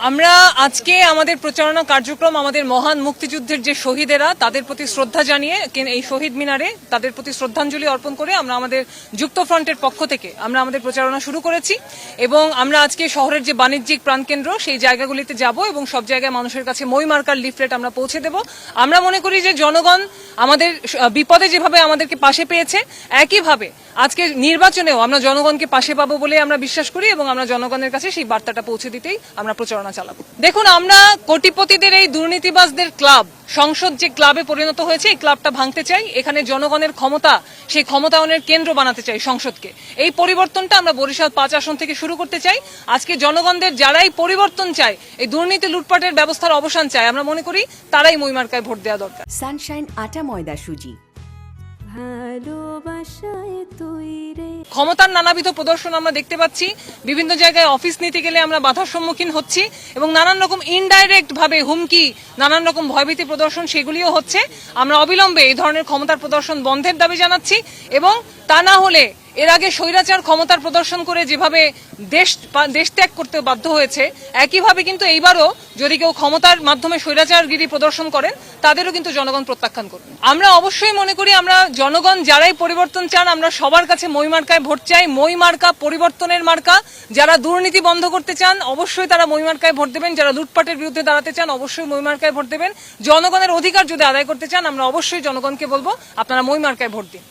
আমরা আজকে আমাদের প্রচারণা কার্যক্রম আমাদের মহান মুক্তিযুদ্ধের যে শহীদেরা তাদের প্রতি শ্রদ্ধা জানিয়ে এই শহীদ মিনারে তাদের প্রতি শ্রদ্ধাঞ্জলি অর্পণ করে আমরা আমাদের যুক্ত ফ্রন্টের পক্ষ থেকে আমরা আমাদের প্রচারণা শুরু করেছি এবং আমরা আজকে শহরের যে বাণিজ্যিক প্রাণকেন্দ্র সেই জায়গাগুলিতে যাব এবং সব জায়গায় মানুষের কাছে মই মার্কার লিফলেট আমরা পৌঁছে দেব। আমরা মনে করি যে জনগণ আমাদের বিপদে যেভাবে আমাদেরকে পাশে পেয়েছে একইভাবে আজকে নির্বাচনেও আমরা জনগণকে পাশে পাবো বলে আমরা বিশ্বাস করি এবং আমরা জনগণের কাছে সেই বার্তাটা পৌঁছে দিতেই আমরা প্রচারণা চালাবো। দেখুন, আমরা কোটিপতিদের এই দুর্নীতিবাজদের ক্লাব সংসদ যে ক্লাবে পরিণত হয়েছে এই ক্লাবটা ভাঙতে চাই। এখানে জনগণের ক্ষমতা সেই ক্ষমতায়নের কেন্দ্র বানাতে চাই সংসদকে। এই পরিবর্তনটা আমরা বরিশাল 5 আসন থেকে শুরু করতে চাই। আজকে জনগণদের যারাই পরিবর্তন চায়, এই দুর্নীতি লুটপাটের ব্যবস্থার অবসান চায়, আমরা মনে করি তারাই মই মার্কায় ভোট দেওয়া দরকার। সানশাইন আটা ময়দা সুজি। ক্ষমতার নানাবিধ প্রদর্শন আমরা দেখতে পাচ্ছি। বিভিন্ন জায়গায় অফিস নিতে গেলে আমরা বাধার সম্মুখীন হচ্ছি এবং নানান রকম ইনডাইরেক্ট ভাবে হুমকি, নানান রকম ভয়ভীতি প্রদর্শন সেগুলিও হচ্ছে। আমরা অবিলম্বে এই ধরনের ক্ষমতার প্রদর্শন বন্ধের দাবি জানাচ্ছি এবং তা না হলে এর আগে স্বৈরাচার ক্ষমতার প্রদর্শন করে যেভাবে দেশ ত্যাগ করতে বাধ্য হয়েছে একইভাবে কিন্তু এইবারও যদি কেউ ক্ষমতার মাধ্যমে স্বৈরাচারগিরি প্রদর্শন করেন তাদেরও কিন্তু জনগণ প্রত্যাখ্যান করবে। আমরা অবশ্যই মনে করি আমরা জনগণ যারাই পরিবর্তন চান আমরা সবার কাছে মই মার্কায় ভোট চাই। মই মার্কা পরিবর্তনের মার্কা। যারা দুর্নীতি বন্ধ করতে চান অবশ্যই তারা মই মার্কায় ভোট দেবেন। যারা লুটপাটের বিরুদ্ধে দাঁড়াতে চান অবশ্যই মই মার্কায় ভোট দেবেন। জনগণের অধিকার যদি আদায় করতে চান আমরা অবশ্যই জনগণকে বলবো আপনারা মই মার্কায় ভোট দিন।